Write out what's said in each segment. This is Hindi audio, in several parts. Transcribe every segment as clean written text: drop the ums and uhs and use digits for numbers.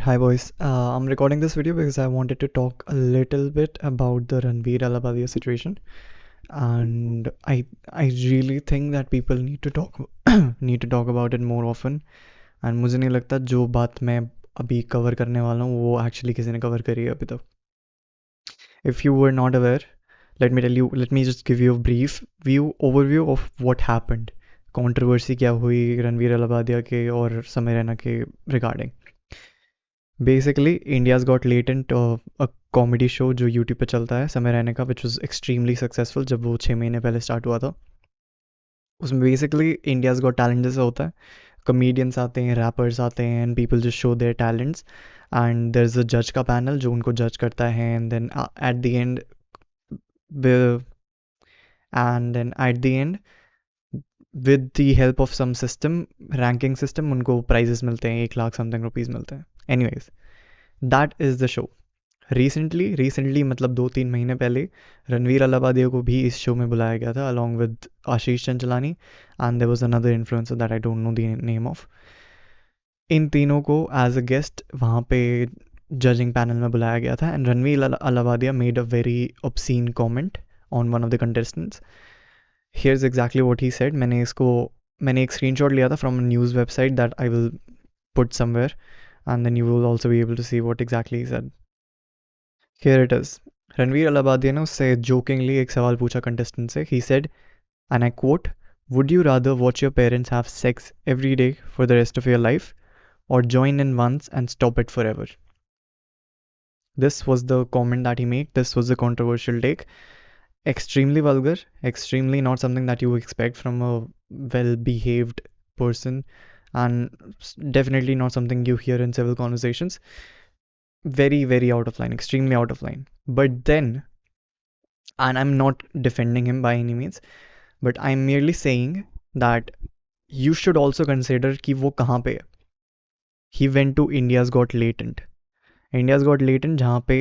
Hi boys, I'm recording this video because I wanted to talk a little bit about the Ranveer Alabadia situation, and I really think that people need to talk need to talk about it more often. And मुझे नहीं लगता जो बात मैं अभी कवर करने वाला हूँ वो एक्चुअली किसी ने कवर करी है अभी तक. If you were not aware, let me just give you a brief overview of what happened. Controversy क्या हुई रणवीर अलाबादिया के और समय रैना के regarding. Basically India's got latent a comedy show जो यूट्यूब पे चलता है समय रहने का, विच वॉज एक्सट्रीमली सक्सेसफुल जब वो 6 महीने पहले स्टार्ट हुआ था. उसमें बेसिकली इंडियाज़ गॉट टैलेंट जैसा होता है, कॉमेडियंस आते हैं, रैपर्स आते हैं and people just show their talents and there is a जज का पैनल जो उनको जज करता है and then at the end with the help of some system, ranking system, उनको प्राइजेस मिलते हैं, 1 लाख समथिंग रुपीज़ मिलते हैं. Anyways, that is the show. Recently मतलब 2-3 महीने पहले रणवीर अलाबादिया को भी इस शो में बुलाया गया था along with Ashish Chanchlani and there was another influencer that I don't know the name of. इन तीनों को एज अ गेस्ट वहाँ पे जजिंग पैनल में बुलाया गया था and Ranveer Allahbadia made a very obscene comment on one of the contestants. Here's exactly what he said. मैंने एक स्क्रीनशॉट लिया था from a news website that I will put somewhere and then you will also be able to see what exactly he said. Here it is. Ranveer Allahbadia ने उससे जोकिंगली एक सवाल पूछा कंटेस्टेंट से. He said, and I quote, "Would you rather watch your parents have sex every day for the rest of your life or join in once and stop it forever?" This was the comment that he made. This was a controversial take. Extremely vulgar, extremely not something that you expect from a well-behaved person, and definitely not something you hear in civil conversations. Very, very out of line, extremely out of line. But then, and I'm not defending him by any means, but I'm merely saying that you should also consider कि वो कहाँ पे है. He went to India's Got Latent. India's Got Latent जहाँ पे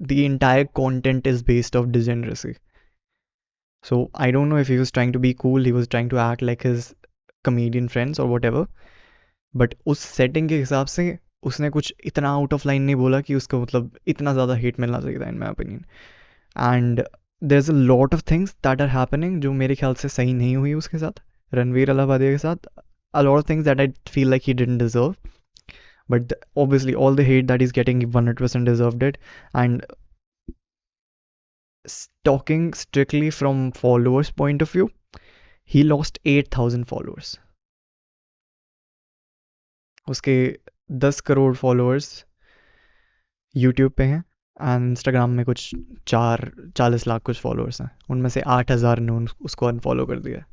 the entire content is based off degeneracy. So I don't know if he was trying to be cool, he was trying to act like his comedian friends or whatever. But उस setting के हिसाब से उसने कुछ इतना आउट ऑफ लाइन नहीं बोला कि उसको मतलब इतना ज़्यादा हेट मिलना चाहिए था in my opinion. And there is a lot of things that are happening जो मेरे ख्याल से सही नहीं हुई उसके साथ, रणवीर अलाहाबादिया के साथ. अ lot of things that I feel like he didn't deserve, but obviously all the hate that he's getting, he 100% deserved it. And talking strictly from followers point of view, he lost 8,000 followers. उसके 10 करोड़ फॉलोअर्स यूट्यूब पे हैं एंड इंस्टाग्राम में कुछ 40 लाख कुछ फॉलोअर्स हैं. उनमें से 8,000 ने उसको अनफॉलो कर दिया.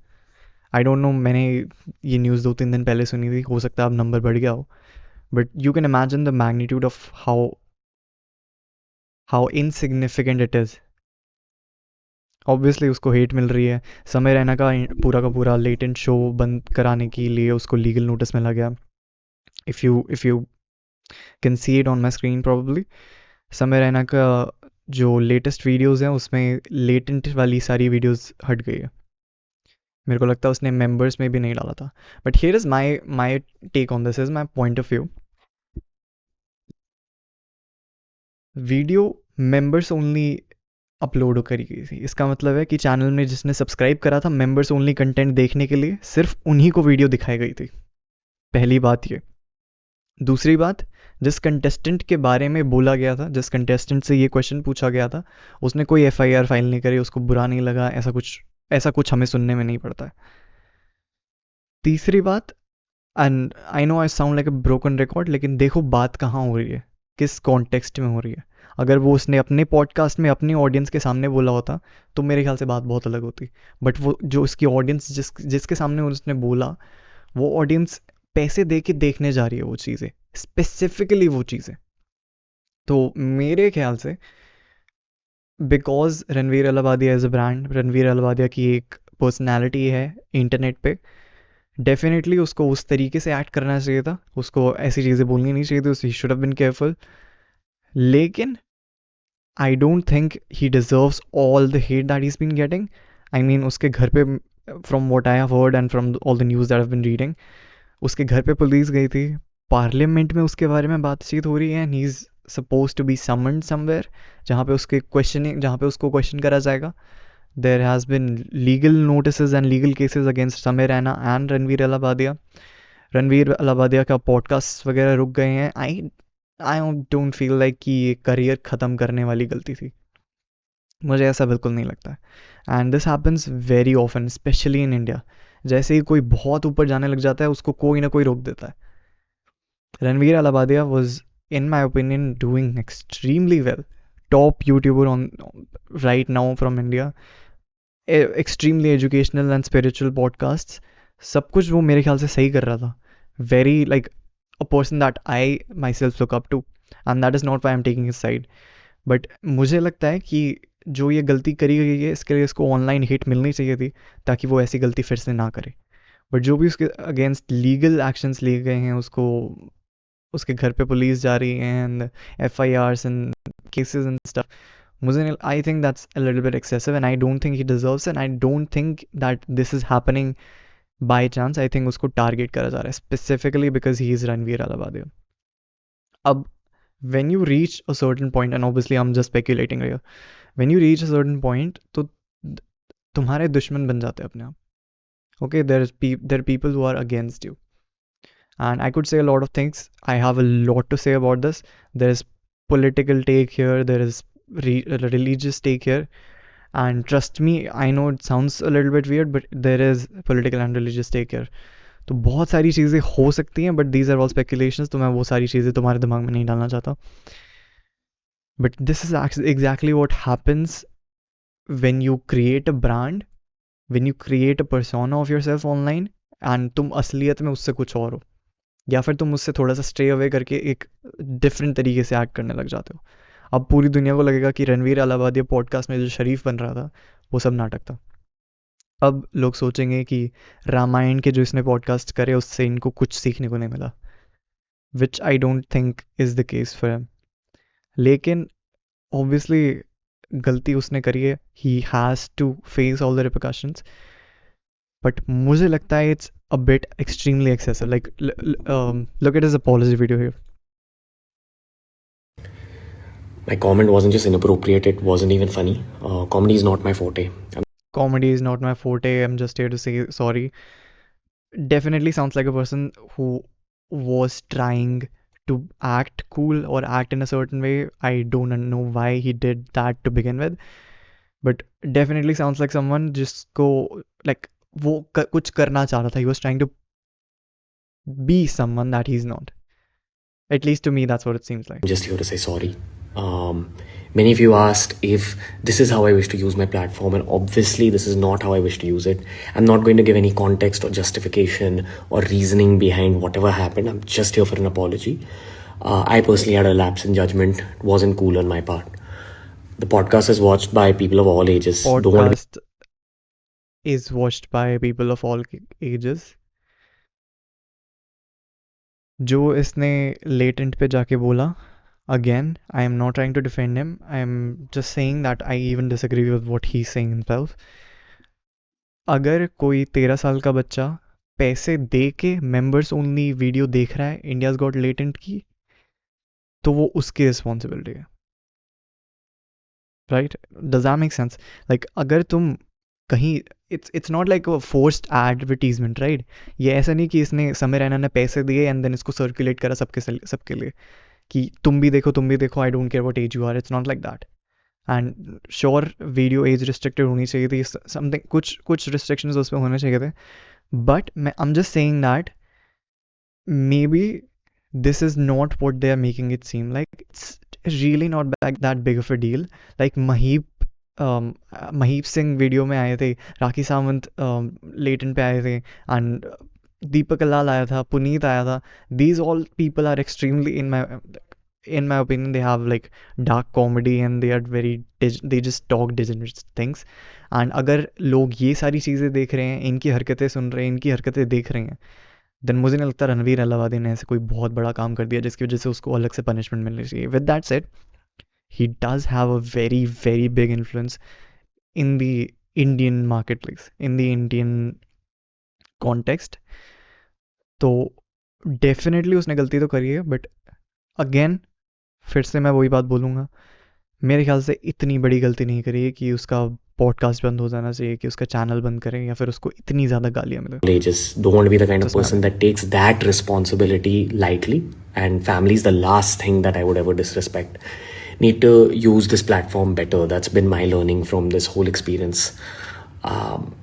आई डोंट नो, मैंने ये न्यूज़ 2-3 दिन पहले सुनी थी, हो सकता है अब नंबर बढ़ गया हो, but you can imagine the magnitude of how insignificant it is. Obviously उसको हेट मिल रही है. समय रैना का पूरा लेटेंट शो बंद कराने के लिए उसको लीगल नोटिस मिला गया. If you can see it on my screen probably. समय रैना का जो लेटेस्ट वीडियोस हैं उसमें लेटेंट वाली सारी वीडियोस हट गई है. मेरे को लगता है उसने मेंबर्स में भी नहीं डाला था. But here is my take on this, is my point of view. Video members only upload करी गई थी. इसका मतलब है कि चैनल में जिसने सब्सक्राइब करा था मेंबर्स ओनली कंटेंट देखने के लिए सिर्फ उन्हीं को वीडियो दिखाई गई थी. पहली बात ये. दूसरी बात, जिस कंटेस्टेंट के बारे में बोला गया था, जिस कंटेस्टेंट से ये क्वेश्चन पूछा गया था, उसने कोई एफआईआर फाइल नहीं करी, उसको बुरा नहीं लगा, ऐसा कुछ हमें सुनने में नहीं पड़ता है. तीसरी बात, and I know I sound like a broken record, लेकिन देखो बात कहाँ हो रही है, किस कॉन्टेक्स्ट में हो रही है. अगर वो उसने अपने पॉडकास्ट में अपनी ऑडियंस के सामने बोला होता तो मेरे ख्याल से बात बहुत अलग होती. बट वो जो उसकी ऑडियंस जिसके सामने उसने बोला, वो ऑडियंस पैसे दे के देखने जा रही है वो चीज़ें, स्पेसिफिकली वो चीज़ें. तो मेरे ख्याल से because Ranveer Allahbadia as a brand, Ranveer Allahbadia की एक पर्सनैलिटी है इंटरनेट पे, डेफिनेटली उसको उस तरीके से एक्ट करना चाहिए था, उसको ऐसी चीज़ें बोलनी नहीं चाहिए थी, he should have been careful. लेकिन I don't think he deserves all the hate that he is been getting. I mean उसके घर पे, from what I have heard and from all the news that I have been reading, उसके घर पे पुलिस गई थी, पार्लियामेंट में उसके बारे में बातचीत हो रही है and he is suppose to be summoned somewhere, जहाँ पे उसको क्वेश्चन करा जाएगा. There has been legal notices and legal cases against Sameer Raina and Ranveer Allahbadia. Ranveer Allahbadia का पॉडकास्ट वगैरह रुक गए हैं. आई डोंट फील लाइक कि ये करियर ख़त्म करने वाली गलती थी. मुझे ऐसा बिल्कुल नहीं लगता. And this happens very often specially in India. जैसे ही कोई बहुत ऊपर जाने लग जाता है उसको कोई ना कोई रोक देता है. Ranveer Allahbadia was in my opinion doing extremely well. Top YouTuber on right now from India. Extremely educational and spiritual podcasts. सब कुछ वो मेरे ख्याल से सही कर रहा था. Very like a person that I myself look up to, and that is not why I'm taking his side. But मुझे लगता है कि जो ये गलती करी गई है इसके लिए इसको ऑनलाइन हिट मिलनी चाहिए थी ताकि वो ऐसी गलती फिर से ना करे. बट जो भी उसके अगेंस्ट लीगल एक्शंस लिए गए हैं, उसको उसके घर पे पुलिस जा रही है and FIRs and cases and stuff, मुझे I think that's a little bit excessive and I don't think he deserves and I don't think that this is happening by chance. I think उसको टारगेट करा जा रहा है specifically because he is Ranveer Allahbadia. अब when you reach a certain point, and obviously I'm just speculating here, when you reach a certain point तो तुम्हारे दुश्मन बन जाते हैं अपने आप. Okay, there are people who are against you, and I could say a lot of things. I have a lot to say about this. There is political take here, there is religious take here, and trust me, I know it sounds a little bit weird, but there is political and religious take here. तो बहुत सारी चीज़ें हो सकती हैं, but these are all speculations, तो मैं वो सारी चीज़ें तुम्हारे दिमाग में नहीं डालना चाहता. But this is exactly what happens when you create a brand, when you create a persona of yourself online and तुम असलियत में उससे कुछ और हो, या फिर तुम उससे थोड़ा सा स्टे अवे करके एक डिफरेंट तरीके से एक्ट करने लग जाते हो. अब पूरी दुनिया को लगेगा कि रणवीर अलाहाबादी पॉडकास्ट में जो शरीफ बन रहा था वो सब नाटक था. अब लोग सोचेंगे कि रामायण के जो इसने पॉडकास्ट करे उससे इनको कुछ सीखने को नहीं मिला, which I don't think is the case for him. लेकिन ऑब्वियसली गलती उसने करी है, he has to face all the repercussions. But मुझे लगता है it's a bit extremely excessive. Like look at his apology video here. My comment wasn't just inappropriate, it wasn't even funny. Comedy is not my forte. Comedy is not my forte. I'm just here to say sorry. Definitely sounds like a person who was trying to act cool or act in a certain way. I don't know why he did that to begin with. But definitely sounds like someone जिसको like वो कुछ करना चाह रहा था. He was trying to be someone that he's not. At least to me, that's what it seems like. I'm just here to say sorry. Many of you asked if this is how I wish to use my platform, and obviously this is not how I wish to use it. I'm not going to give any context or justification or reasoning behind whatever happened. I'm just here for an apology. I personally had a lapse in judgment. It wasn't cool on my part. The podcast is watched by people of all ages. Podcast is watched by people of all ages. जो इसने लेटेंट पे जाके बोला, again, I am not trying to defend him. I am just saying that I even disagree with what he's saying himself. अगर कोई 13 साल का बच्चा पैसे दे के members only वीडियो देख रहा है इंडियाज गॉट लेटेंट की, तो वो उसकी रिस्पॉन्सिबिलिटी है. Right? Does that make sense? Like अगर तुम कहीं it's not like a forced advertisement, right? ये ऐसा नहीं कि इसने समीर रैना ने पैसे दिए एंड देन इसको सर्कुलेट करा सबके लिए कि तुम भी देखो, I don't care what age you are. It's not like that. And sure video age restricted होनी चाहिए थी, समथिंग कुछ रिस्ट्रिक्शंस उस पर होने चाहिए थे. बट मैं I am just saying that may be this is not what they are making it seem like. It's really not that big of a deal. Like Mahip Singh video में आए थे, राखी सावंत लेटेंट पे आए थे, एंड दीपक लाल आया था, पुनीत आया था. These all people are extremely in my opinion they have like dark comedy and they are they just talk degenerate things. And अगर लोग ये सारी चीज़ें देख रहे हैं, इनकी हरकतें सुन रहे हैं, इनकी हरकतें देख रहे हैं, देन मुझे नहीं लगता रणवीर अलाहाबादी ने ऐसे कोई बहुत बड़ा काम कर दिया जिसकी वजह से उसको अलग से पनिशमेंट मिलनी चाहिए. With that said, he does have a very big influence in the Indian marketplace, in the Indian context. तो डेफिनेटली उसने गलती तो करी है, बट अगेन फिर से मैं वही बात बोलूँगा, मेरे ख्याल से इतनी बड़ी गलती नहीं करी है कि उसका पॉडकास्ट बंद हो जाना चाहिए, कि उसका चैनल बंद करें या फिर उसको इतनी ज़्यादा गालियाँ मिले. Ages don't want to be the kind of Just my person that takes that responsibility lightly, and family is the last thing that I would ever disrespect. Need to use this platform better. That's been my learning from this whole experience. um,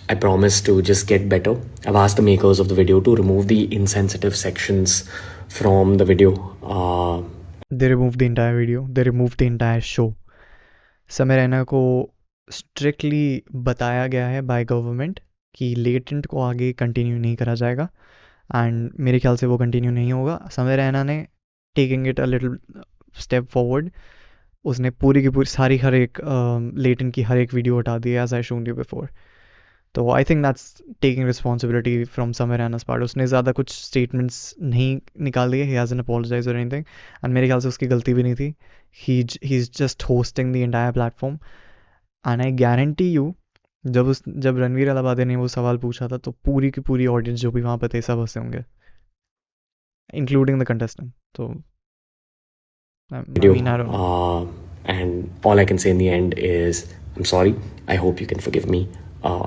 I promise to just get better. I've asked the makers of the video to remove the insensitive sections from the video. They removed the entire video, they removed the entire show. समय रैना को स्ट्रिक्टली बताया गया है बाय गवर्नमेंट कि लेटेंट को आगे कंटिन्यू नहीं करा जाएगा, एंड मेरे ख्याल से वो कंटिन्यू नहीं होगा. समय रैना ने taking it a little step forward, उसने पूरी की पूरी सारी हर एक लेटेंट की हर एक वीडियो हटा दी है, as I shown you before. तो I think that's taking responsibility from Samay Raina's part. उसने ज़्यादा कुछ स्टेटमेंट्स नहीं निकाल दिए, ही हैज़न्ट अपॉलोजाइज और एनीथिंग, एंड मेरे ख्याल से उसकी गलती भी नहीं थी. He is just hosting the entire platform, and I guarantee you जब रणवीर अलाहाबादी ने वो सवाल पूछा था तो पूरी की पूरी ऑडियंस जो भी वहाँ पे थे सब हंसे होंगे, इंक्लूडिंग द कंटेस्टेंट. तो Video. I don't know. And all I can say in the end is, I'm sorry. I hope you can forgive me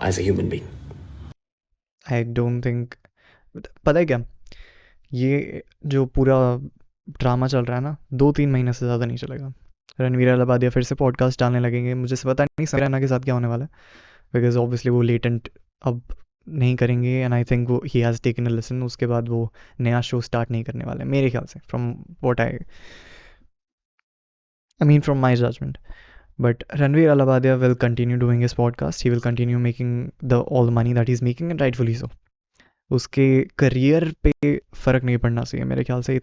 as a human being. I don't think, पता है क्या, ये जो पूरा ड्रामा चल रहा है ना, 2-3 महीने से ज़्यादा नहीं चलेगा. रणवीर अलाहाबादिया फिर से पॉडकास्ट डालने लगेंगे. मुझे से पता नहीं समय रैना के साथ क्या होने वाला है, बिकॉज ऑब्वियसली वो लेटेंट अब नहीं करेंगे, एंड आई थिंक वो he has taken a lesson. उसके बाद वो नया शो स्टार्ट नहीं करने वाले मेरे ख्याल से, from what I mean from my judgment. But Ranveer Alabadia will continue doing his podcast. He will continue making all the money that he's making, and rightfully so. उसके करियर पे फ़र्क नहीं पड़ना चाहिए मेरे ख्याल से.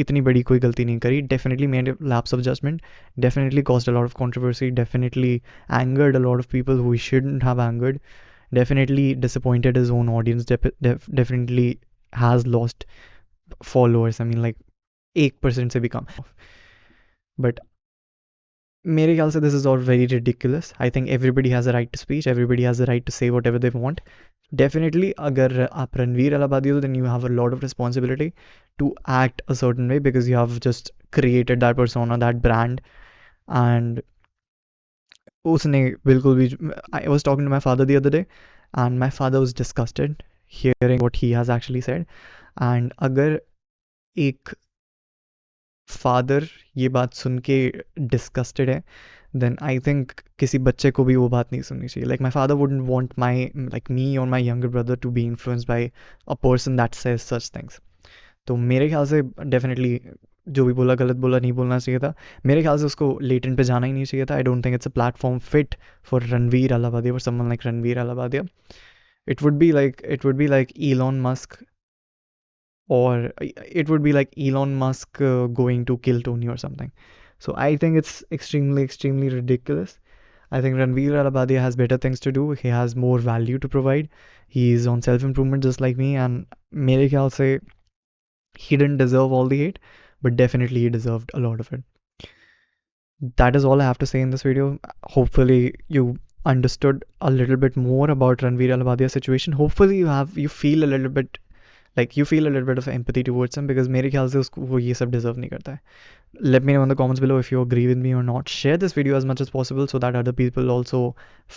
इतनी बड़ी कोई गलती नहीं करी. Definitely made lapse of judgement, definitely caused a lot of controversy, definitely angered a lot of people who shouldn't have angered, definitely disappointed his own audience, definitely has lost followers. I mean like 1% से भी कम. बट मेरे ख्याल से this is all very ridiculous. I think everybody has a right to speech, everybody has a right to say whatever they want. Definitely अगर आप रणवीर अलाहाबादी हो, then you have a lot of responsibility to act a certain way, because you have just created that persona, that brand. And उसने बिल्कुल भी, I was talking to my father the other day, and my father was disgusted hearing what he has actually said. And अगर एक फादर ये बात सुन के डिस्कस्टेड है, देन आई थिंक किसी बच्चे को भी वो बात नहीं सुननी चाहिए. Like my father wouldn't want my like me और my younger brother to be influenced by a person that says such things. तो मेरे ख्याल से डेफिनेटली जो भी बोला गलत बोला, नहीं बोलना चाहिए था. मेरे ख्याल से उसको लेटेंट पे जाना ही नहीं चाहिए था. I don't think it's a platform fit for Ranveer Allahbadia, for someone like Ranveer Allahbadia. It would be like Elon Musk, or it would be like Elon Musk going to kill Tony or something. So I think it's extremely ridiculous. I think Ranveer Alabadia has better things to do. He has more value to provide. He is on self-improvement just like me, and mere ख्याल से he didn't deserve all the hate, but definitely he deserved a lot of it. That is all I have to say in this video. Hopefully you understood a little bit more about Ranveer Alabadia's situation. Hopefully you feel a little bit of empathy towards him, because मेरे ख्याल से उसको वो ये सब deserve नहीं करता है. Let me know in the comments below if you agree with me or not. Share this video as much as possible so that other people also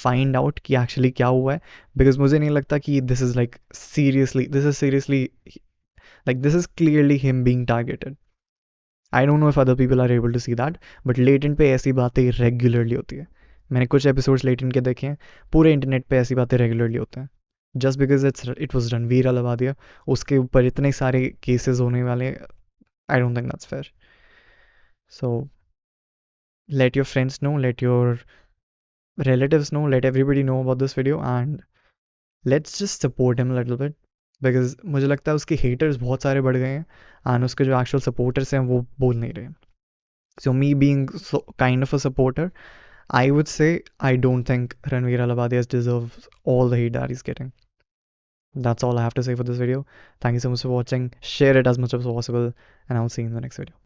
find out कि actually क्या हुआ है, because मुझे नहीं लगता कि this is seriously like this is clearly him being targeted. I don't know if other people are able to see that, but latent पे ऐसी बातें regularly होती है. मैंने कुछ episodes latent के देखे हैं, पूरे इंटरनेट पे ऐसी बातें regularly होते हैं. Just because it was Ranveer Alabadia, उसके ऊपर इतने सारे cases होने वाले, I don't think that's fair. So let your friends know, let your relatives know, let everybody know about this video, and let's just support him a little bit, because मुझे लगता है उसके haters बहुत सारे बढ़ गए हैं, and उसके जो actual supporters हैं वो बोल नहीं रहे. So me being kind of a supporter, I would say I don't think Ranveer Alabadia deserves all the hate that he's getting. That's all I have to say for this video. Thank you so much for watching. Share it as much as possible, and I'll see you in the next video.